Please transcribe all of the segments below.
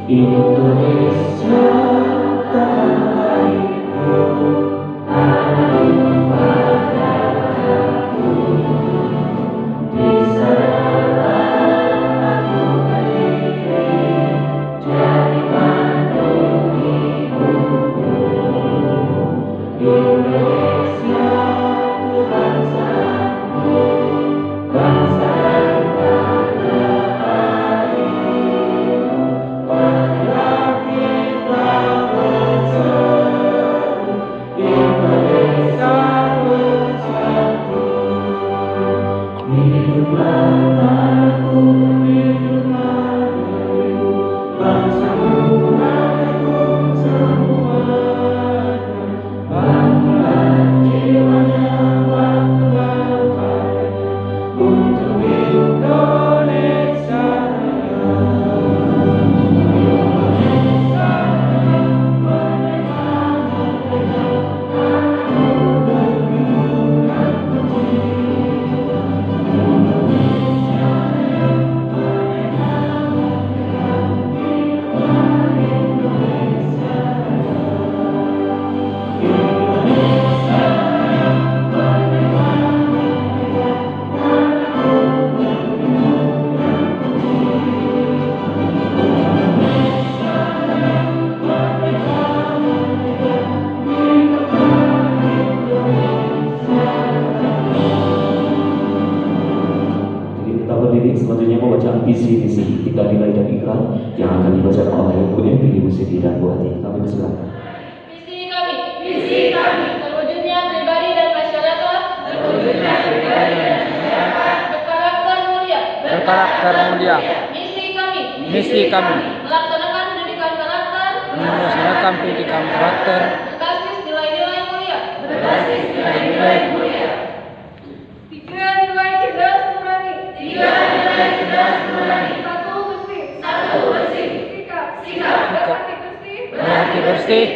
Indonesia tanahku, tanah padaku, di sana aku berdiri, jadi mandu ibuku. Indonesia ku bangsaku, bangsa dan tanah air. Marilah kita bersatu, Indonesia bersatu. Hiduplah tanahku, hiduplah negeriku, bangsaku rakyatku semuanya. Bangunlah jiwanya, bangunlah karya untuk Indonesia selanjutnya membacaan visi-misi kita nilai dan ikrar yang akan dibacakan oleh Ibu Emi, Ibu Siti dan Bu Hati. Kami persilakan. Visi kami, terwujudnya pribadi dan masyarakat, berkarakter mulia. Misi kami, melaksanakan pendidikan karakter, berbasis nilai-nilai mulia. Tiga nilai cerdas nurani. Satu bersih. Sikap berhati bersih.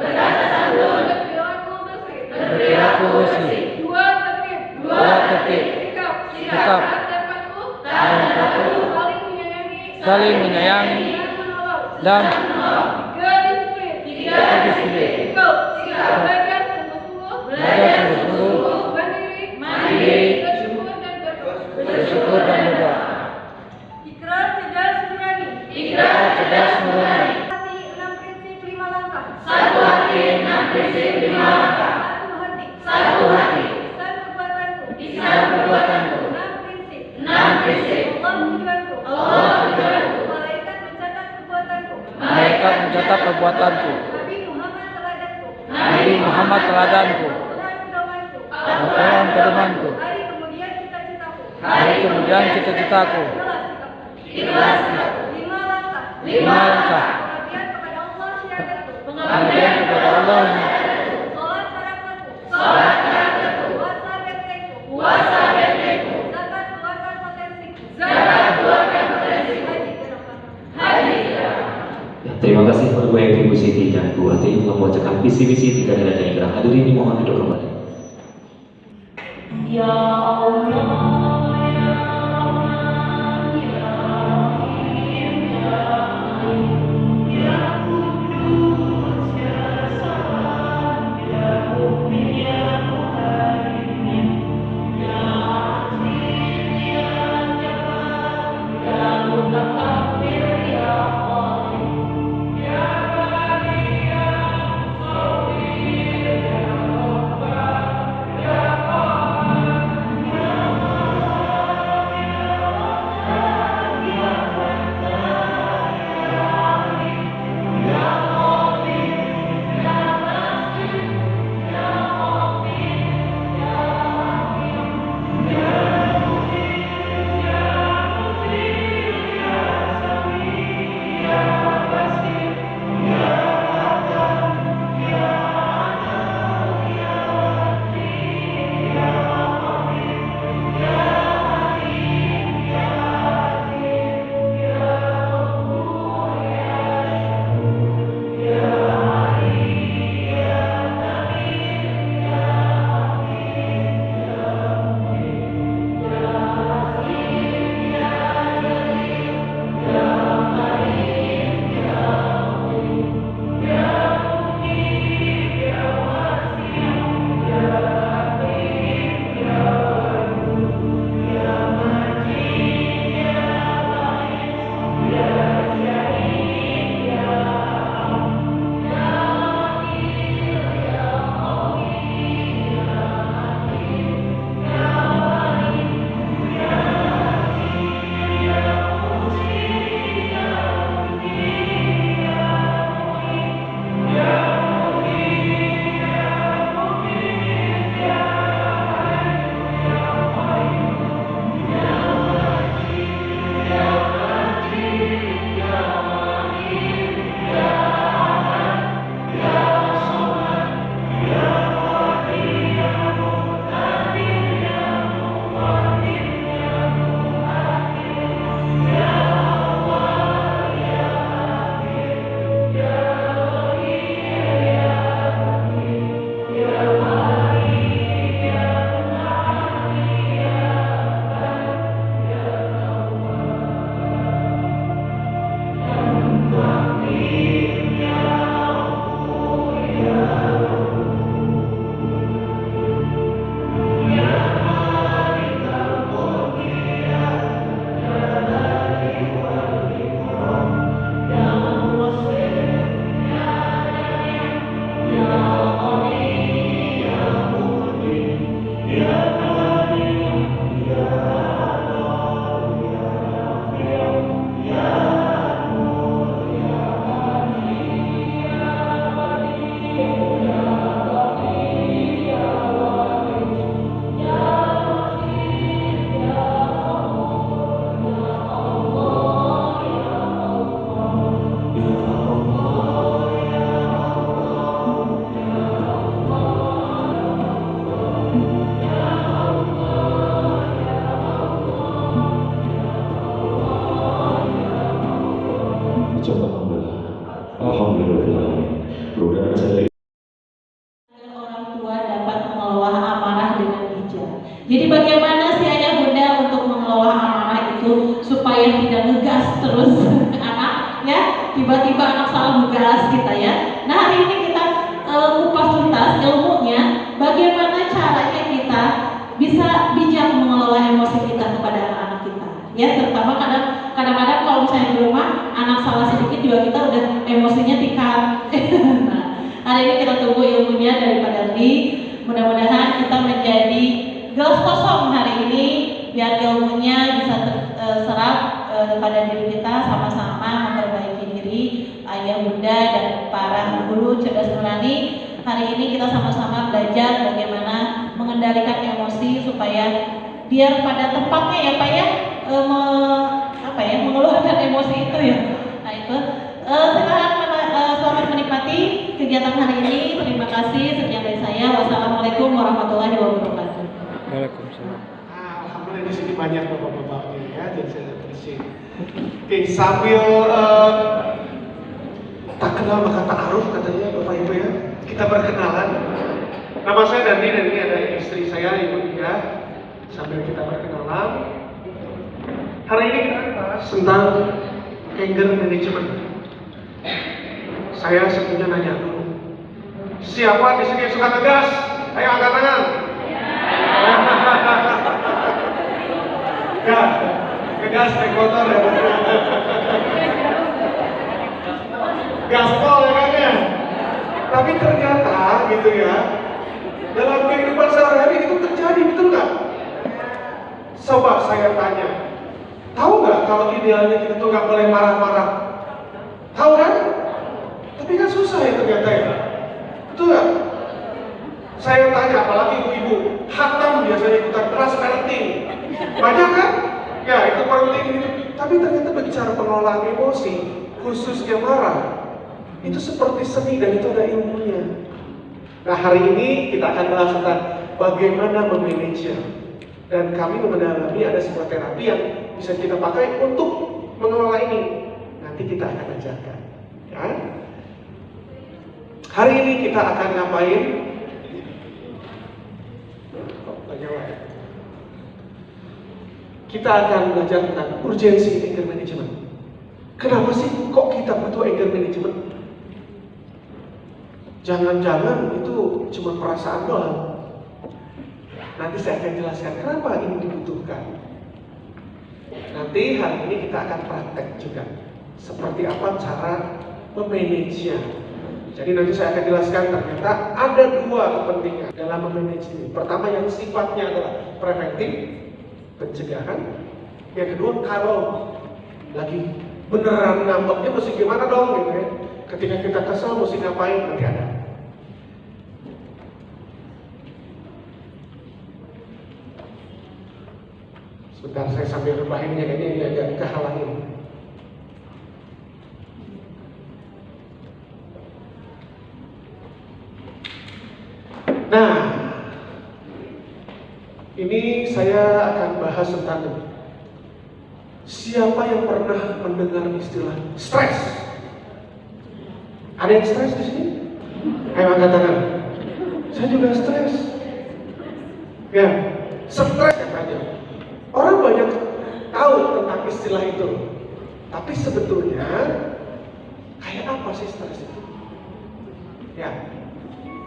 Berkata santun. Berperilaku bersih. Dua tertib. Sikap dan patuh. Saling menyayangi dan tiga disiplin. Belajar sungguh-sungguh. Mandiri. Bersyukur dan berdoa. Ikrar cerdas nurani. Satu hati, 6 prinsip 5 langkah. Satu hati. Ihsan perbuatanku. 6 prinsip. Allah tujuanku. Malaikat mencatat perbuatanku. Nabi Muhammad teladanku. Al-Quran pedomanku. Hari kemudian cita-citaku. Ikhlas. 5 langkah. Pengabdian kepada Allah. Salat karakterku. Puasa bentekku. Zakat keluarkan potensi. Haji. Terima kasih Ibu Emi, Ibu Siti dan Bu Hati telah membacakan visi-misi tiga nilai dan ikrar. Hadirin dimohon duduk kembali. Ya Allah. tugas kita ya. Nah hari ini kita kupas tuntas ilmunya, bagaimana caranya kita bisa bijak mengelola emosi kita kepada anak-anak kita. Ya, terutama kadang-kadang kalau misalnya di rumah anak salah sedikit juga kita udah emosinya tikar. Nah, hari ini kita tunggu ilmunya dari Pak Dardi. Mudah-mudahan kita menjadi gelas kosong hari ini, biar ilmunya bisa terserap pada diri kita, sama-sama memperbaiki diri ayah bunda dan para guru cerdas nurani. Hari ini kita sama-sama belajar bagaimana mengendalikan emosi supaya biar pada tempatnya ya Pak ya, mengeluarkan emosi itu ya. Nah itu selamat menikmati kegiatan hari ini. Terima kasih. Sekian dari saya. Wassalamualaikum warahmatullahi wabarakatuh. Waalaikumsalam. Alhamdulillah di sini banyak bapak-bapaknya ya, jadi saya appreciate. Oke, sambil tak kenal maka tak aruf katanya bapak ibu ya. Kita berkenalan. Nama saya Dandi dan ini ada istri saya Ibu Ida. Sambil kita berkenalan. Hari ini kita bahas tentang anger management. Saya sebetulnya nanya dulu. Siapa di sini yang suka ngegas? Ayo angkat tangan. Ya, ngegas naik motor ya. Gaspol ya kan ya. Tapi ternyata gitu ya, dalam kehidupan sehari-hari itu terjadi, betul nggak? Coba saya tanya, tahu nggak kalau idealnya kita tuh nggak boleh marah-marah? Tahu kan? Tapi kan susah ya ternyata ya. Betul nggak? Saya tanya, apalagi ibu-ibu, hatam biasanya ikutan kelas parenting. Banyak kan? Ya itu parenting itu. Tapi ternyata bicara pengelolaan emosi, khususnya marah, itu seperti seni dan itu ada ilmunya. Nah hari ini kita akan bahas tentang bagaimana memanage. Dan kami mendalami ada sebuah terapi yang bisa kita pakai untuk mengelola ini. Nanti kita akan ajarkan. Ya. Hari ini kita akan ngapain? Kita akan belajar tentang urgensi anger management. Kenapa sih kok kita butuh anger management? Jangan-jangan itu cuma perasaan doang. Nanti saya akan jelaskan kenapa ini dibutuhkan. Nanti hari ini kita akan praktek juga seperti apa cara memanage-nya. Jadi nanti saya akan jelaskan ternyata ada dua kepentingan dalam memanage ini. Pertama yang sifatnya adalah preventif, pencegahan. Yang kedua kalau lagi beneran ngambeknya mesti gimana dong gitu ya. Ketika kita kesel mesti ngapain, nanti ada. Sebentar saya sambil rebahinnya, kayaknya ini agak kehalangin. Nah, ini saya akan bahas tentang siapa yang pernah mendengar istilah stres? Ada yang stres di sini? Ayo angkat tangan. Saya juga stres. Ya, stres katanya. Orang banyak tahu tentang istilah itu, tapi sebetulnya kayak apa sih stres itu? Ya,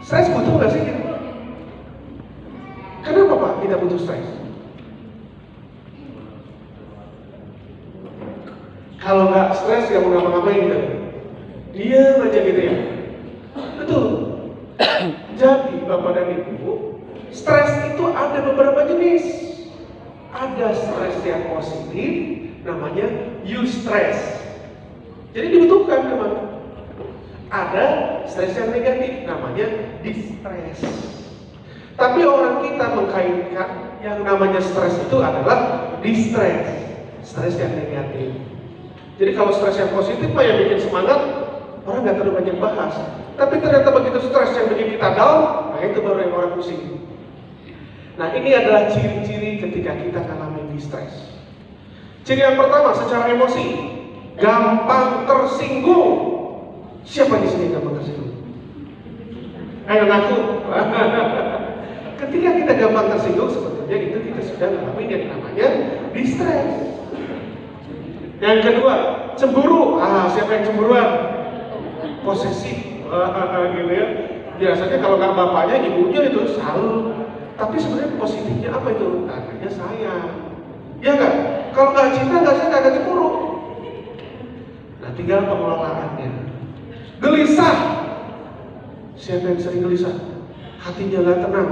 stres butuh nggak sih kita? Kenapa Pak kita butuh stres? Kalau nggak stres nggak mau ngapa-ngapain gitu, diam aja gitu ya. Betul. Jadi Bapak dan Ibu, stres itu ada beberapa jenis. Ada stres yang positif, namanya eustress. Jadi dibutuhkan teman. Ada stres yang negatif, namanya distress. Tapi orang kita mengkaitkan yang namanya stres itu adalah distress, stres yang negatif. Jadi kalau stres yang positif mah yang bikin semangat, orang nggak terlalu banyak bahas. Tapi ternyata begitu stres yang bikin kita down, nah itu baru yang orang pusing. Nah ini adalah ciri-ciri ketika kita ngalamin distress. Ciri yang pertama secara emosi, gampang tersinggung. Siapa di sini gampang tersinggung? Ayo ngaku. Ketika kita gampang tersinggung, sebetulnya itu kita sudah ngalamin yang namanya distress. Yang kedua, cemburu. Siapa yang cemburuan? posesif, gitu ya. Biasanya kalau nggak bapaknya, ibunya itu selalu. Tapi sebenarnya positifnya apa itu? Tandanya sayang. Ya nggak? Kalau nggak cinta, nggak sayang, nggak cemburu. Nah, tinggal pengelolaannya. Gelisah. Siapa yang sering gelisah? Hatinya nggak tenang,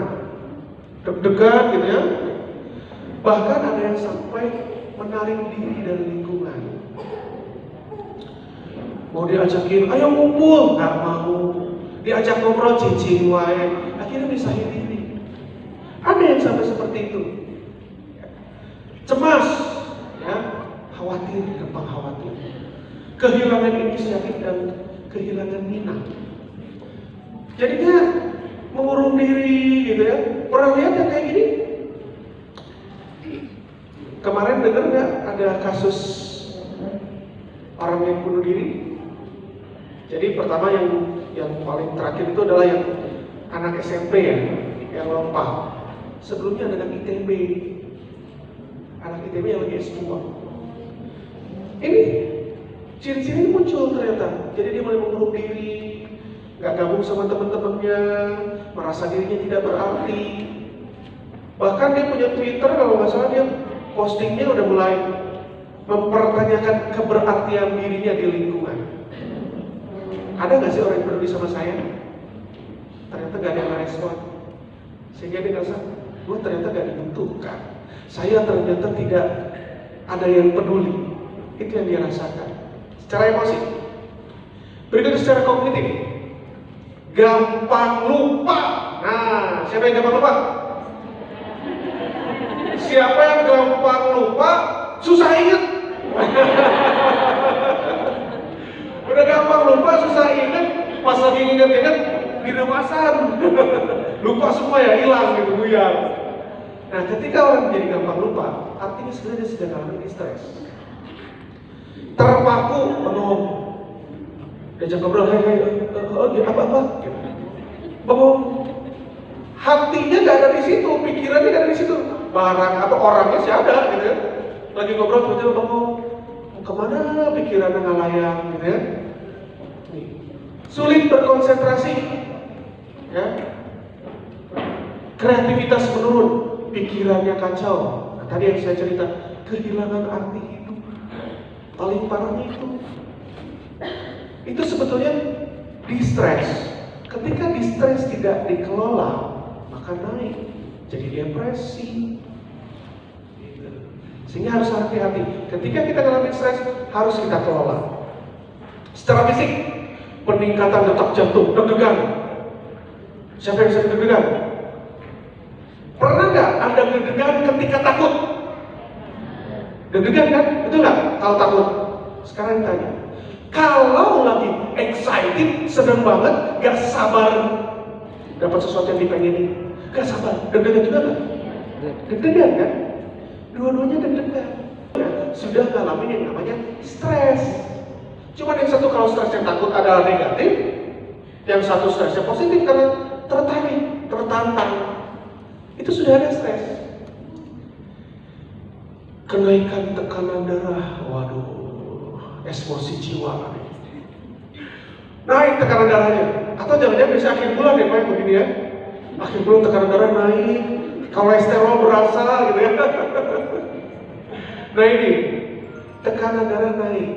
deg-degan gitu ya. Bahkan ada yang sampai menarik diri dari lingkungan. Mau diajakin, ayo ngumpul, nggak mau. Diajak ngobrol, cincin wae, akhirnya misahin diri. Ada yang sampai seperti itu. Cemas, ya, khawatir, gampang khawatir. Kehilangan inisiatif dan kehilangan minat. Jadinya mengurung diri gitu ya. Pernah lihat yang kayak gini? Kemarin dengar nggak ada kasus orang yang bunuh diri? Jadi pertama yang paling terakhir itu adalah yang anak SMP ya, yang lompat. Sebelumnya ada anak ITB yang lagi S2. Ini ciri-ciri muncul ternyata. Jadi dia mulai mengurung diri, nggak gabung sama teman-temannya, merasa dirinya tidak berarti. Bahkan dia punya Twitter, kalau nggak salah dia postingnya udah mulai mempertanyakan keberartian dirinya di lingkungan. Ada nggak sih orang yang peduli sama saya? Ternyata nggak ada yang merespon, sehingga dia ngerasa, gue ternyata nggak dibutuhkan. Saya ternyata tidak ada yang peduli. Itu yang dia rasakan secara emosi. Berikutnya secara kognitif, gampang lupa. Nah, siapa yang gampang lupa? Siapa yang gampang lupa, susah ingat. Udah gampang lupa, susah ingat. Pas lagi ingat-ingat, diremasan. Lupa semua ya, hilang gitu, buyar. Nah, ketika orang menjadi gampang lupa, artinya sebenarnya dia sedang mengalami stres. Terpaku, bengong. Diajak ngobrol, apa-apa? Bengong. Hatinya nggak ada di situ, pikirannya nggak ada di situ. Barang atau orangnya sih ada, gitu ya. Lagi ngobrol, tiba-tiba bengong. Kemana pikirannya ngalayang, gitu ya. Nih. Sulit berkonsentrasi, ya. Kreativitas menurun, pikirannya kacau. Nah, tadi yang saya cerita, kehilangan arti hidup. Paling parahnya itu sebetulnya distress. Ketika distress tidak dikelola, maka naik jadi depresi. Sehingga harus hati-hati. Ketika kita mengalami stres, harus kita kelola. Secara fisik, peningkatan detak jantung, deg-degan. Siapa yang sering deg-degan? Pernah nggak Anda deg-degan ketika takut? Deg-degan kan? Betul nggak? Kalau takut. Sekarang tanya, kalau lagi excited, senang banget, gak sabar dapat sesuatu yang dipengenin, gak sabar, deg-degan juga nggak? Deg-degan kan? Dua-duanya deg-degan. Sudah ngalamin yang namanya stres. Cuma yang satu kalau stresnya takut adalah negatif, yang satu stresnya positif karena tertarik, tertantang. Itu sudah ada stres. Kenaikan tekanan darah, waduh, eksplosif jiwa. Naik tekanan darahnya, atau jangan-jangan bisa akhir bulan ya Pak begini ya. Akhir bulan tekanan darah naik, kolesterol berasa gitu ya. Nah ini, tekanan darah naik.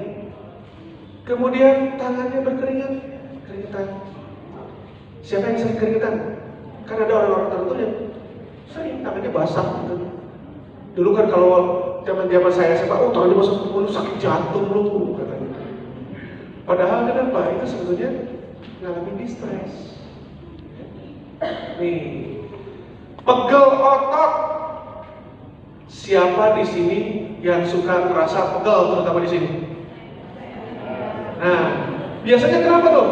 Kemudian tangannya berkeringat, keringetan. Siapa yang sering keringetan? Kan ada orang-orang tertentu yang sering tangannya basah gitu. Dulu kan kalau zaman saya Pak, tangannya basah, lu sakit jantung lu katanya. Padahal kenapa? Itu sebetulnya ngalamin distress. Nih, pegel otot. Siapa di sini yang suka merasa pegel, terutama di sini? Nah, biasanya kenapa tuh?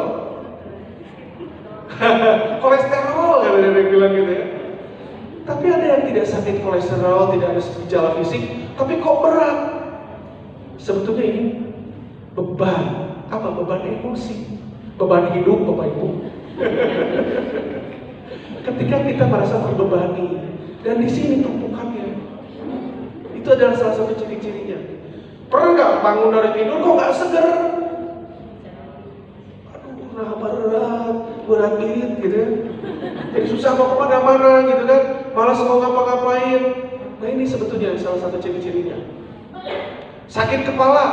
Kolesterol, ada yang bilang gitu ya. Tapi ada yang tidak sakit kolesterol, tidak ada gejala fisik, tapi kok berat? Sebetulnya ini beban. Apa? Beban emosi, beban hidup Bapak Ibu. Ketika kita merasa terbebani, dan di sini tumpukannya, itu adalah salah satu ciri-cirinya. Pernah nggak bangun dari tidur kok nggak seger? Aduh, gitu kan. Jadi susah mau kemana-mana gitu kan, malas mau ngapa-ngapain. Nah ini sebetulnya salah satu ciri-cirinya. Sakit kepala,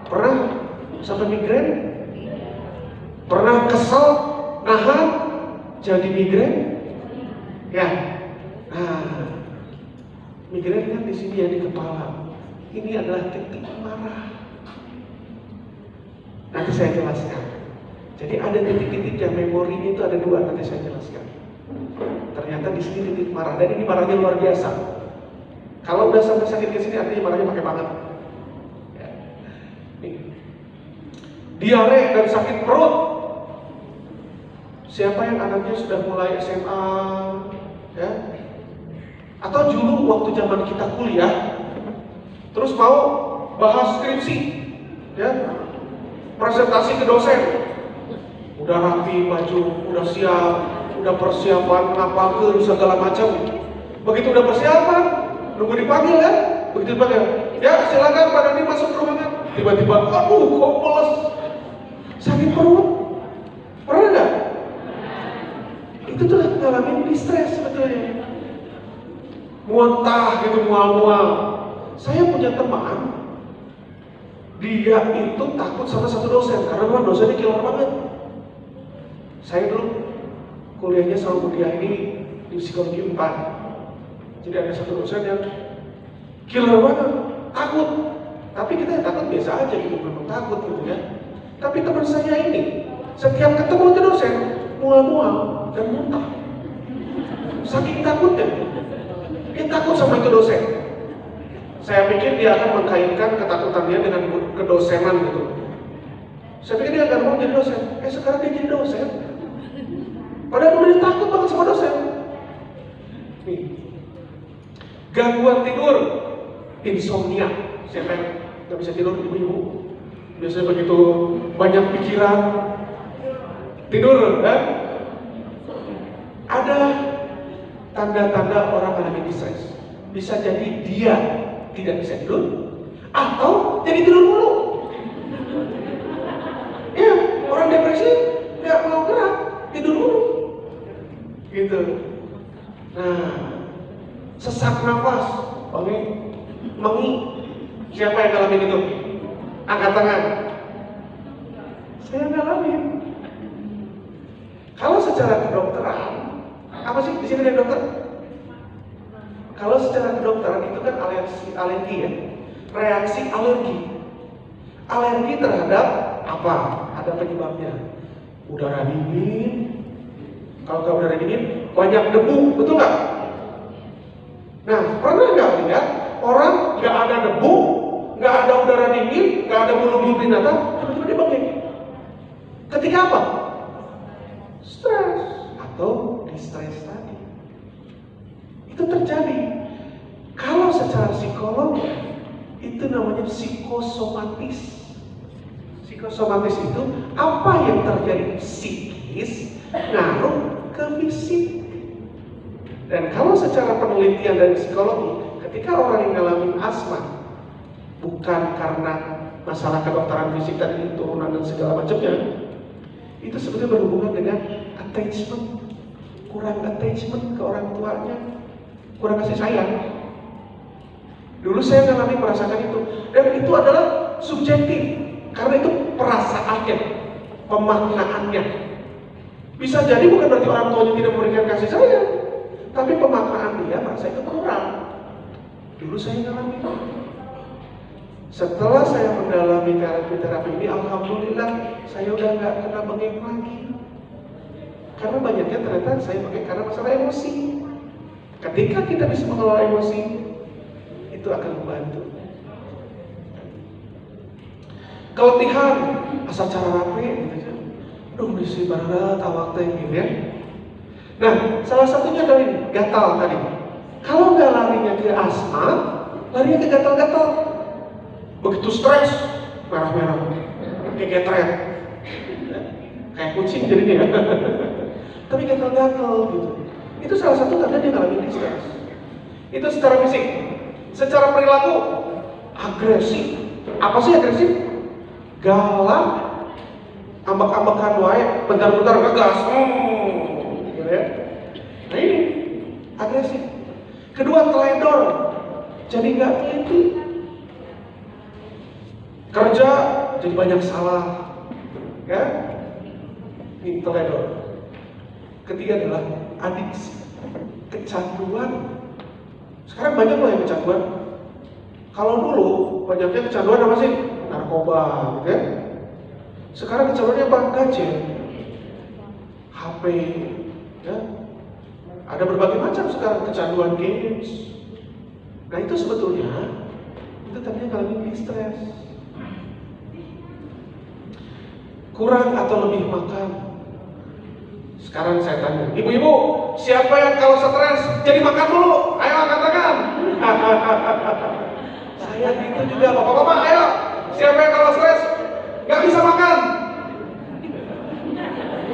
pernah sampai migrain? Pernah kesel, nahan, jadi migrain? Ya, nah, migrain kan di sini ya di kepala. Ini adalah titik marah. Nanti saya jelaskan. Jadi ada titik-titik yang memorinya itu ada dua, nanti saya jelaskan. Ternyata di sini titik marah, dan ini marahnya luar biasa. Kalau udah sampai sakit ke sini, artinya marahnya pakai banget. Ya. Nih. Diare dan sakit perut. Siapa yang anaknya sudah mulai SMA, ya? Atau dulu waktu zaman kita kuliah, terus mau bahas skripsi, ya? Presentasi ke dosen, udah rapi baju, udah siap, udah persiapan ngapain segala macam. Begitu udah persiapan, nunggu dipanggil kan? Begitu dipanggil, ya silakan Pak Dani masuk ke ruangan. Tiba-tiba, aduh kok polos, sakit perut, pernah nggak? Itu tuh ngalamin distress sebetulnya, muntah gitu, mual-mual. Saya punya teman, dia itu takut sama satu dosen karena memang dosennya killer banget. Saya dulu kuliahnya sama kuliah ini di psikologi 4. Jadi ada satu dosen yang killer banget, takut. Tapi kita yang takut biasa aja gitu, memang takut gitu ya. Tapi teman saya ini setiap ketemu itu dosen mual-mual dan muntah. Saking takutnya, dia takut sama itu dosen. Saya pikir dia akan mengkaitkan ketakutan dia dengan kedosenan gitu. Saya pikir dia akan mau jadi dosen. Sekarang dia jadi dosen. Padahal dia takut banget sama dosen. Nih, gangguan tidur, insomnia. Siapa yang nggak bisa tidur, ibu-ibu? Biasanya begitu banyak pikiran, tidur, kan? Ada tanda-tanda orang mengalami distress. Bisa jadi dia tidak bisa tidur, atau jadi tidur mulu. Ya, orang depresi nggak mau gerak, tidur mulu, gitu. Nah, sesak nafas, mengi. Siapa yang ngalamin itu? Angkat tangan. Saya ngalamin. Kalau secara kedokteran, apa sih di sini ada dokter? Kalau secara kedokteran itu kan alergi ya, reaksi alergi. Alergi terhadap apa? Ada penyebabnya. Udara dingin. Kalau nggak udara dingin, banyak debu, betul nggak? Nah, pernah nggak lihat orang nggak ada debu, nggak ada udara dingin, nggak ada bulu-bulu binatang, tiba-tiba dia bangkit. Ketika apa? Stres atau distress tadi. Itu terjadi. Kalau secara psikologi itu namanya psikosomatis. Psikosomatis itu apa yang terjadi psikis ngaruh ke fisik. Dan kalau secara penelitian dari psikologi, ketika orang yang ngalamin asma bukan karena masalah kedokteran fisik tadi, turunan dan segala macamnya, itu sebetulnya berhubungan dengan attachment, kurang attachment ke orang tuanya, kurang kasih sayang. Dulu saya merasakan itu, dan itu adalah subjektif, karena itu perasaannya, pemaknaannya. Bisa jadi bukan berarti orang tuanya tidak memberikan kasih sayang, tapi pemaknaan dia merasa itu kurang. Dulu saya ngalamin. Setelah saya mendalami terapi ini, alhamdulillah saya udah nggak kena bengek lagi. Karena banyaknya ternyata saya pakai karena masalah emosi. Ketika kita bisa mengelola emosi, itu akan membantu. Keletihan, asal cara rapi, gitu. Duh, misi barat awak teh gitu ya. Nah, salah satunya dari gatal tadi. Kalau nggak larinya ke asma, larinya ke gatal-gatal. Begitu stres, merah-merah, kayak getret, kayak kucing jadinya. Tapi gatal-gatal gitu. Itu salah satu tanda dia ngalamin distress. Itu secara fisik. Secara perilaku, agresif. Apa sih agresif? Galak, ambak-ambakan wae, bentar-bentar ngegas. ya. Nah ini agresif. Kedua, teledor, jadi nggak teliti. Kerja jadi banyak salah, ya. Ini teledor. Ketiga adalah adiksi, kecanduan. Sekarang banyak loh yang kecanduan. Kalau dulu banyaknya kecanduan apa sih? Narkoba, gitu ya. Sekarang kecanduannya apa? Gadget, HP, ya. Ada berbagai macam sekarang kecanduan games. Nah itu sebetulnya itu tadinya ngalamin stres. Kurang atau lebih makan. Sekarang saya tanya, ibu-ibu, siapa yang kalau stres jadi makan dulu? Ayo katakan. Saya gitu juga, bapak-bapak, ayo. Siapa yang kalau stres nggak bisa makan?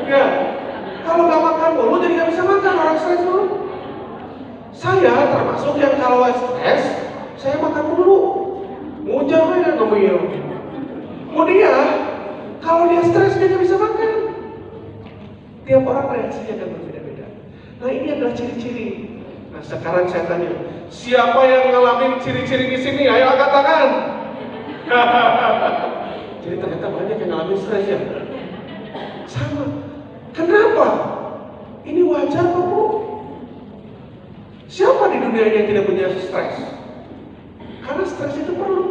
Ya, kalau nggak makan dulu jadi nggak bisa makan, orang stres dulu. Saya termasuk yang kalau stres, saya makan dulu. Mujam aja ngemil. Kemudian kalau dia stres dia nggak bisa makan. Tiap orang reaksinya kan berbeda-beda. Nah ini adalah ciri-ciri. Nah sekarang saya tanya, siapa yang ngalamin ciri-ciri di sini? Ayo angkat tangan. Jadi ternyata banyak yang ngalamin stres ya. Sama. Kenapa? Ini wajar kok Bu. Siapa di dunia ini yang tidak punya stres? Karena stres itu perlu.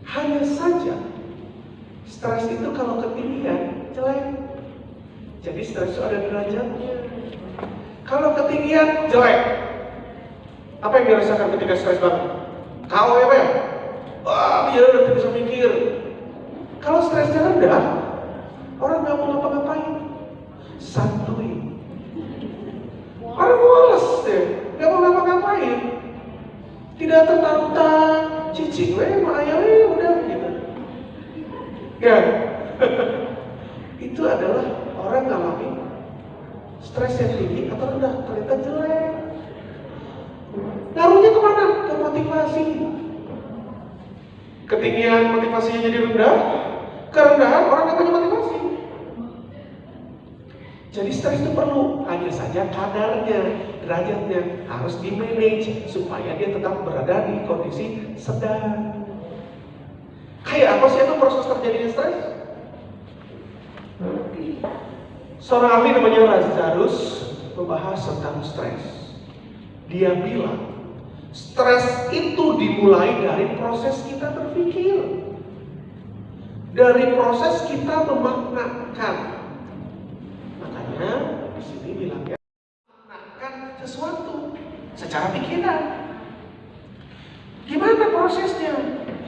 Hanya saja stres itu kalau ketinggian jelek. Jadi stres itu ada derajatnya. Kalau ketinggian jelek. Apa yang dirasakan ketika stres banget? KO ya Pak? Wah, dia udah tidak bisa mikir. Kalau stresnya rendah, orang nggak mau ngapa-ngapain, santuy. Orang malas deh, nggak mau ngapa-ngapain. Tidak tertantang, cicing, ayam, udah gitu. Ya, itu adalah orang ngalamin stres yang tinggi atau rendah, ternyata jelek. Ngaruhnya kemana? Ke motivasi. Ketinggian motivasinya jadi rendah, kerendahan orang nggak punya motivasi. Jadi stres itu perlu, hanya saja kadarnya, derajatnya harus di manage supaya dia tetap berada di kondisi sedang. Kayak apa sih itu proses terjadinya stres? Seorang ahli namanya Lazarus membahas tentang stres. Dia bilang stres itu dimulai dari proses kita berpikir, dari proses kita memaknakan. Makanya di sini bilangnya memaknakan sesuatu secara pikiran. Gimana prosesnya?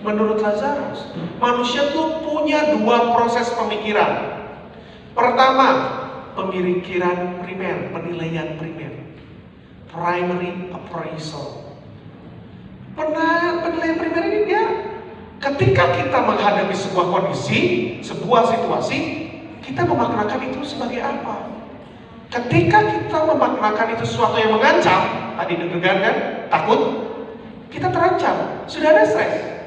Menurut Lazarus, manusia tuh punya dua proses pemikiran. Pertama, pemikiran primer, penilaian primer, primary appraisal. Penilaian primer ini dia ketika kita menghadapi sebuah kondisi, sebuah situasi, kita memaknakan itu sebagai apa? Ketika kita memaknakan itu sesuatu yang mengancam, tadi deg-degan kan, takut, kita terancam, sudah ada stres.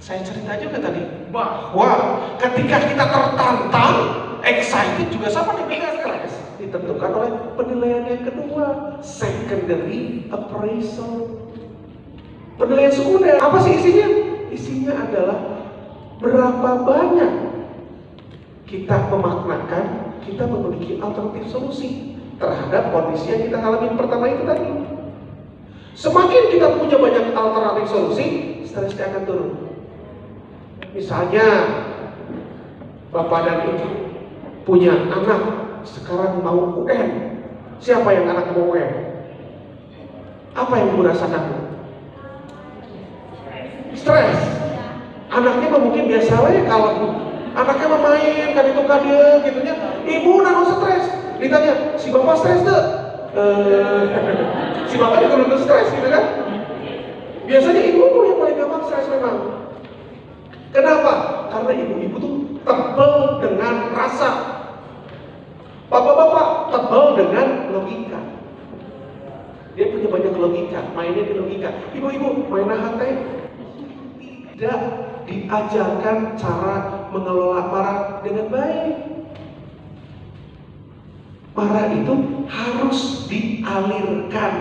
Saya cerita juga tadi bahwa ketika kita tertantang, excited juga sama dengan stres. Ditentukan oleh penilaian yang kedua, secondary appraisal. Penilaian sekunder, apa sih isinya? Isinya adalah berapa banyak kita memaknakan, kita memiliki alternatif solusi terhadap kondisi yang kita alami pertama itu tadi. Semakin kita punya banyak alternatif solusi, stresnya akan turun. Misalnya, bapak dan ibu punya anak sekarang mau UN. Siapa yang anak mau UN? Apa yang ibu rasakan? Stres. Anaknya mungkin biasa aja kalau anaknya main kan itu kan dia gitunya. Ibu nggak stres. Ditanya, si bapak stres tuh? Si bapak juga belum stres gitu kan? Biasanya ibu yang paling gampang stres memang. Kenapa? Karena ibu-ibu tuh tebal dengan rasa. Bapak-bapak tebal dengan logika. Dia punya banyak logika, mainnya di logika. Ibu-ibu main HT. Tidak diajarkan cara mengelola marah dengan baik. Marah itu harus dialirkan.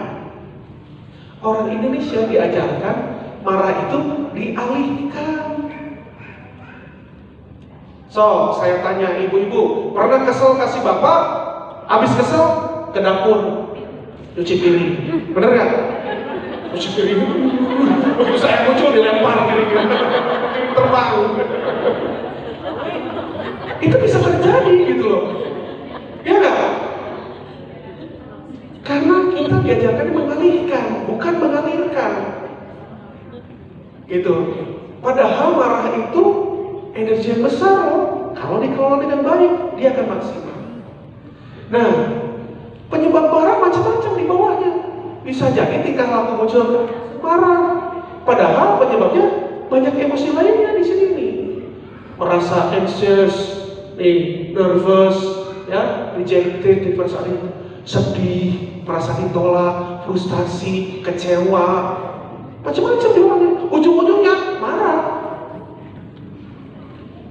Orang Indonesia diajarkan marah itu dialihkan. So, saya tanya ibu-ibu, pernah kesel kasih bapak? Habis kesel ke dapur cuci piring, bener nggak? Cuci piring, waktu saya muncul dilempar piringnya, terbang. Itu bisa terjadi gitu loh, ya nggak? Karena kita diajarkan mengalihkan, bukan mengalirkan, gitu. Padahal marah itu energi yang besar loh. Kalau dikelola dengan baik, dia akan maksimal. Nah, penyebab marah macam-macam di bawahnya. Bisa jadi tingkah laku muncul marah, padahal penyebabnya banyak emosi lainnya di sini nih. Merasa anxious, nervous, ya, rejected di perasaan itu, sedih, merasa ditolak, frustasi, kecewa, macam-macam di bawahnya. Ujung-ujungnya marah.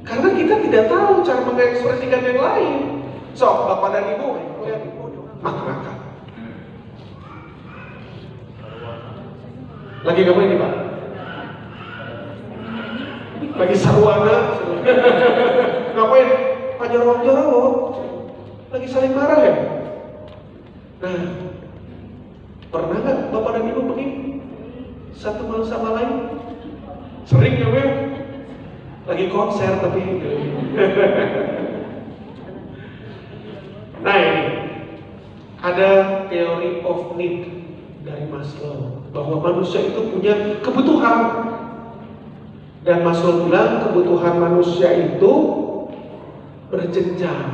Karena kita tidak tahu cara mengekspresikan yang lain. So, bapak dan ibu, lihat maka. Lagi kamu ini pak? Lagi sarwana? Ngapain? Pak jorok-jorok? Lagi saling marah ya? Nah, pernah nggak bapak dan ibu begini? Satu malu sama lain? Sering ya, Beb? Lagi konser tapi nah ini ada teori of need dari Maslow, bahwa manusia itu punya kebutuhan, dan Maslow bilang kebutuhan manusia itu berjenjang,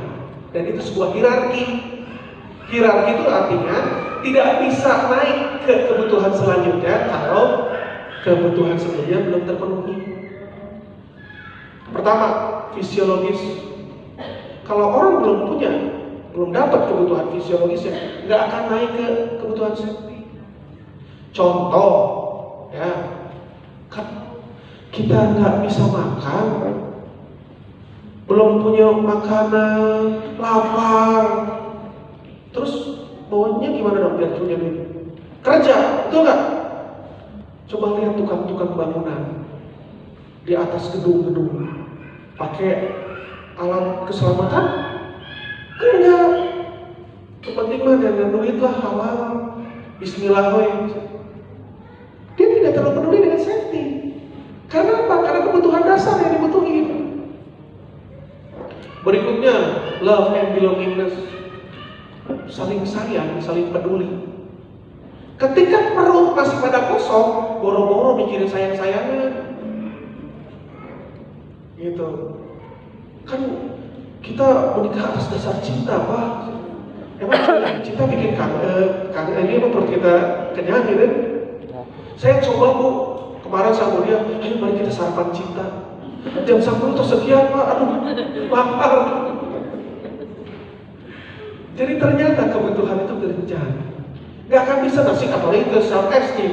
dan itu sebuah hierarki. Hierarki itu artinya tidak bisa naik ke kebutuhan selanjutnya kalau kebutuhan sebelumnya belum terpenuhi. Pertama, fisiologis. Kalau orang belum dapat kebutuhan fisiologisnya, nggak akan naik ke kebutuhan safety. Contoh, ya, kan kita nggak bisa makan, belum punya makanan, lapar, terus maunya gimana dong biar punya duit? Kerja, betul nggak? Coba lihat tukang-tukang bangunan di atas gedung-gedung, pakai alat keselamatan? Enggak. Penting mah dengan duit lah, halal, bismillah. Dia tidak terlalu peduli dengan safety. Karena apa? Karena kebutuhan dasar yang dibutuhin. Berikutnya, love and belongingness. Saling sayang, saling peduli. Ketika perut masih pada kosong, boro-boro mikirin sayang-sayangan. Gitu. Kan kita menikah atas dasar cinta, Pak. Emang cinta bikin kangen ini apa perut kita kenyang gitu? Saya coba Bu, kemarin sama dia, ayo mari kita sarapan cinta. Jam 10 tersekian Pak, aduh, lapar. Jadi ternyata kebutuhan itu berjenjang. Gak akan bisa ngasih apalagi ke self esteem,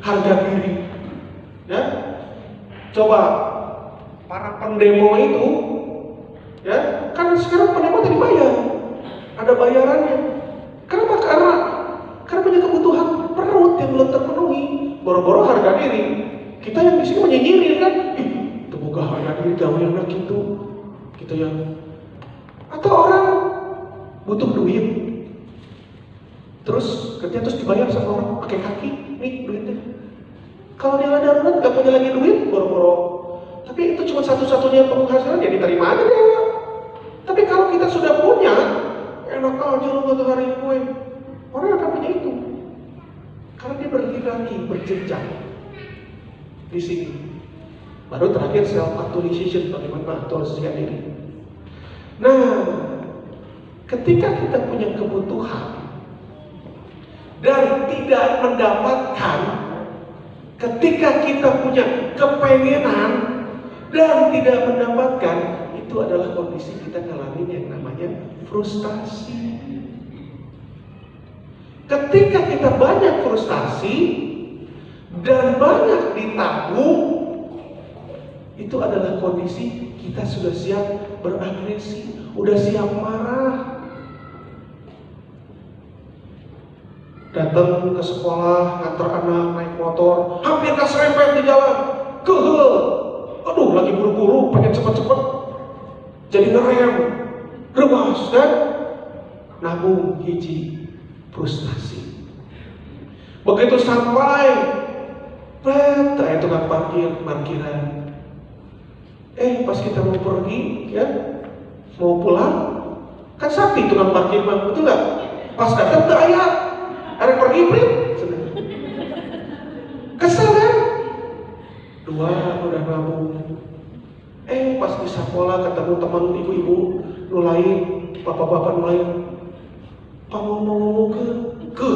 harga diri. Ya, coba para pendemo itu, ya kan sekarang pendemo tidak dibayar, ada bayarannya. Kenapa? Karena punya kebutuhan perut yang belum terpenuhi, boro-boro harga diri. Kita yang di sini menyinyir kan, itu bukan harga diri gawe yang gitu, gitu ya. Atau orang butuh duit, terus kerja terus dibayar sama orang pakai kaki, nih duitnya. Kalau dia darurat nggak punya lagi duit, boro-boro. Tapi itu cuma satu-satunya penghasilan, ya diterima aja dia. Tapi kalau kita sudah punya, enak aja lo buat hari gue. Orang akan punya itu, karena dia berhierarki, berjenjang di sini. Baru terakhir self actualization, bagaimana aktualisasikan diri. Nah, ketika kita punya kebutuhan dan tidak mendapatkan, ketika kita punya kepengenan dan tidak mendapatkan, itu adalah kondisi kita ngalamin yang namanya frustasi. Ketika kita banyak frustasi dan banyak ditanggung, itu adalah kondisi kita sudah siap beragresi, udah siap marah. datang ke sekolah, nganter anak naik motor, hampir keserempet di jalan, kehel, aduh lagi buru-buru, pengen cepet-cepet, jadi ngerem, rebas kan? Namun hiji frustasi. Begitu sampai, tukang parkiran. Pas kita mau pergi, ya, mau pulang, kan sakti tukang parkir, betul nggak? Pas datang ke ayat. Ada pergi prit, kesel kan? Dua udah nabung. Pas di sekolah ketemu teman ibu-ibu nulain, bapak-bapak nulain, ngomong ke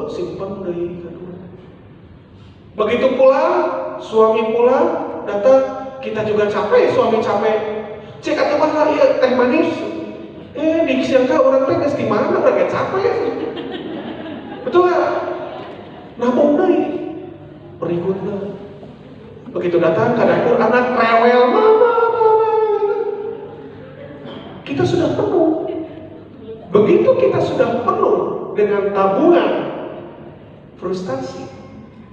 simpan dari kedua. Begitu pulang, suami pulang, datang, kita juga capek, suami capek. Cek atau malah iya teh manis. Dikisiangka orang teh geus di mana, orang capek. Betul nggak? Nabung deh. Berikutnya, begitu datang ke dapur, anak rewel, mama. Kita sudah penuh. Begitu kita sudah penuh dengan tabungan, frustasi,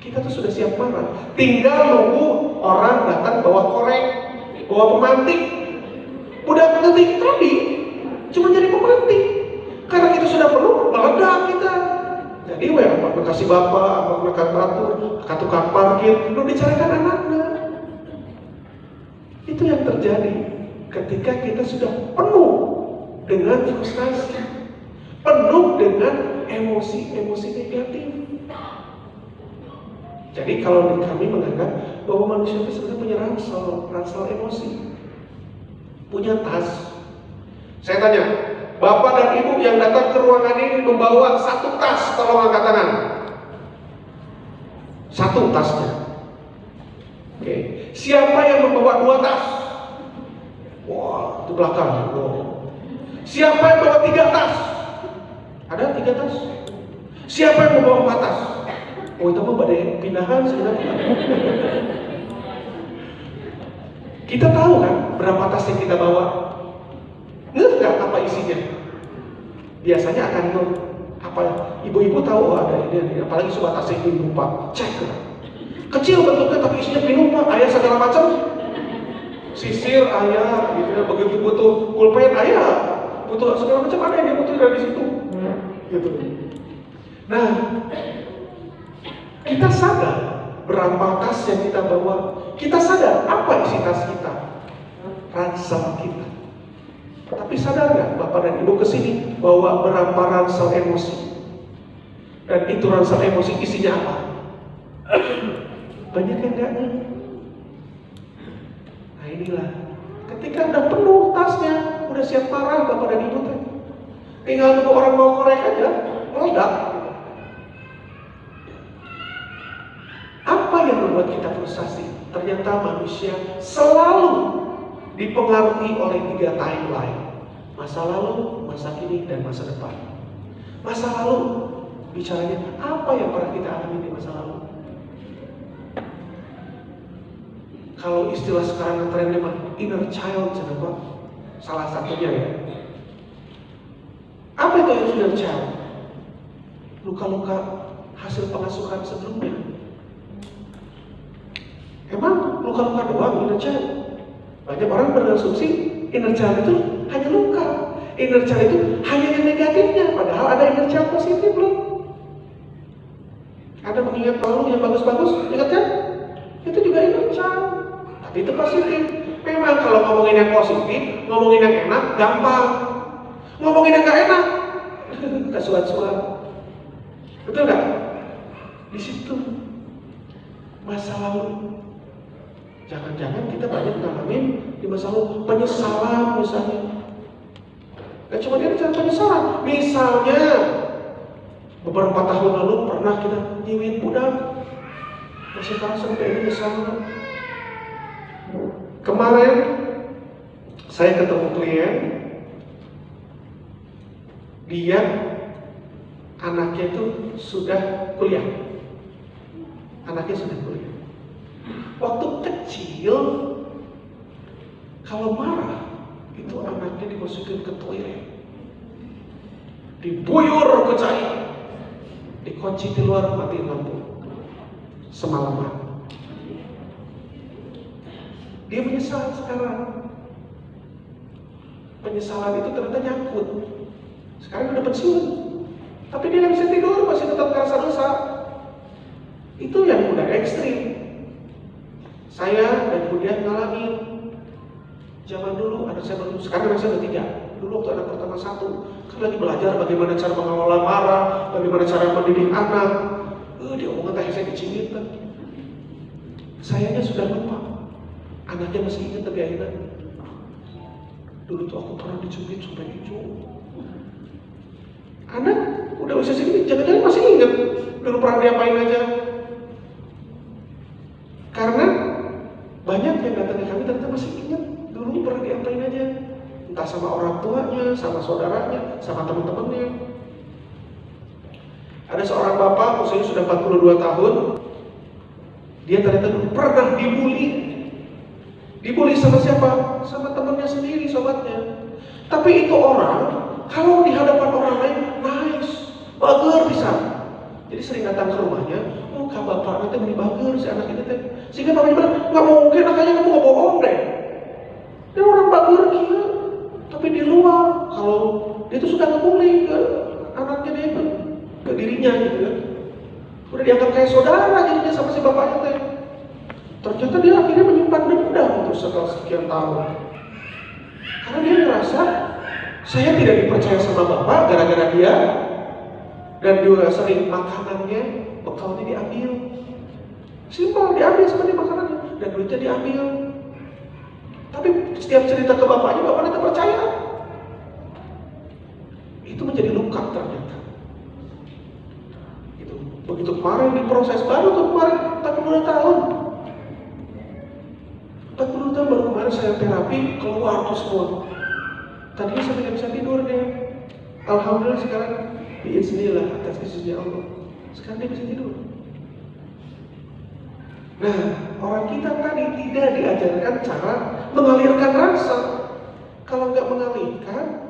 kita tuh sudah siap marah. Tinggal nunggu orang datang bawa korek, bawa pemantik. Udah ngetik tadi, cuma jadi pemantik. Karena kita sudah penuh, meledak kita. Jadi apa kasih bapak, apa makan batur, ke tukang parkir, lu dicarikan anaknya. Itu yang terjadi ketika kita sudah penuh dengan frustasi, penuh dengan emosi-emosi negatif. Jadi kalau kami menganggap bahwa manusia itu sebenarnya punya ransel emosi, punya tas. Saya tanya, bapak dan ibu yang datang ke ruangan ini membawa satu tas, tolong angkat tangan. Satu tasnya. Oke. Siapa yang membawa dua tas? Wah, itu belakang. Siapa yang membawa tiga tas? Ada tiga tas. Siapa yang membawa empat tas? Oh, itu mah badai pindahan sebenarnya. Kita tahu kan berapa tas yang kita bawa? Nggak apa isinya? Biasanya akan apa? Ibu-ibu tahu ada ini, apalagi suka tas yang lupa. Cek. Kecil bentuknya tapi isinya pinupa, ayah segala macam. Sisir ayah, gitu ya. Begitu butuh pulpen ayah, butuh segala macam ada yang dia butuh dari situ. Gitu. Nah, kita sadar berapa tas yang kita bawa. Kita sadar apa isi tas kita, ransel kita. Tapi sadar nggak Bapak dan Ibu kesini bawa berapa ransel emosi? Dan itu ransel emosi isinya apa? Banyak yang nggak ngerti. Nah inilah, ketika udah penuh tasnya, udah siap marah Bapak dan Ibu teh, tinggal nunggu orang mau korek aja, meledak. Apa yang membuat kita frustasi? Ternyata manusia selalu dipengaruhi oleh tiga timeline: masa lalu, masa kini, dan masa depan. Masa lalu bicaranya apa yang pernah kita alami di masa lalu. Kalau istilah sekarang trennya mah inner child, kenapa? Salah satunya ya. Apa itu inner child? Luka-luka hasil pengasuhan sebelumnya. Emang luka-luka doang inner child? Banyak orang berasumsi inner child itu hanya luka. Inner child itu hanya yang negatifnya, padahal ada inner child positif loh. Ada mengingat lalu yang bagus-bagus, ingat kan? Itu juga inner child. Tapi itu positif. Memang kalau ngomongin yang positif, ngomongin yang enak, gampang. Ngomongin yang gak enak, kasuat-suat. Betul gak? Di situ masa lalu. Jangan-jangan kita banyak ngalamin di masa lalu penyesalan misalnya. Gak cuma dia bicara penyesalan. Misalnya beberapa tahun lalu pernah kita nyiwin budak. Masih tahu sampai ini misalnya. Kemarin saya ketemu klien, dia anaknya itu sudah kuliah. Anaknya sudah kuliah. Waktu kecil, kalau marah, itu anaknya dimasukin ke toilet, dibuyur ke cai, dikunci di luar, matiin lampu semalaman. Dia menyesal sekarang. Penyesalan itu ternyata nyangkut. Sekarang udah pensiun, tapi dia nggak bisa tidur, masih tetap ngerasa dosa. Itu yang udah ekstrim. Saya dan kemudian ngalamin. Zaman dulu anak saya baru, sekarang anak saya udah 3. Dulu waktu anak pertama 1, kan lagi belajar bagaimana cara mengelola marah, bagaimana cara mendidik anak. Dia omongan tadi saya dicingit kan. Sayanya sudah lupa. Anaknya masih ingat tapi akhirnya, dulu tuh aku pernah dicubit sampai hijau. Anak udah usia segini, jangan-jangan masih ingat dulu pernah diapain aja. Karena banyak yang datang ke kami ternyata masih ingat dulu pernah diapain aja. Entah sama orang tuanya, sama saudaranya, sama teman-temannya. Ada seorang bapak usianya sudah 42 tahun. Dia ternyata dulu pernah dibully. Dibully sama siapa? Sama temannya sendiri, sobatnya. Tapi itu orang, kalau di hadapan orang lain, nice, bager bisa. Jadi sering datang ke rumahnya, oh kak bapak nanti beli bager si anak ini teh. Sehingga bapaknya bilang, nggak mungkin, makanya kamu nggak bohong deh. Dia orang bager gila. Tapi di luar, kalau dia tuh suka ngebully ke anaknya dia itu, ke dirinya gitu kan. Udah dianggap kayak saudara jadinya sama si bapaknya teh. Ternyata dia akhirnya menyimpan dendam untuk setelah sekian tahun. Karena dia ngerasa saya tidak dipercaya sama bapak gara-gara dia, dan juga sering makanannya, bekalnya diambil. Simpel, diambil sama dia makanannya dan duitnya diambil. Tapi setiap cerita ke bapaknya, bapaknya tak percaya. Itu menjadi luka ternyata. Itu begitu kemarin diproses baru tuh kemarin 40 tahun. 40 tahun baru kemarin saya terapi, keluar tuh semua. Tadinya saya tidak bisa tidur dia. Alhamdulillah sekarang biiznillah atas izinnya Allah. Sekarang dia bisa tidur. Nah, orang kita tadi tidak diajarkan cara mengalirkan rasa. Kalau nggak mengalirkan,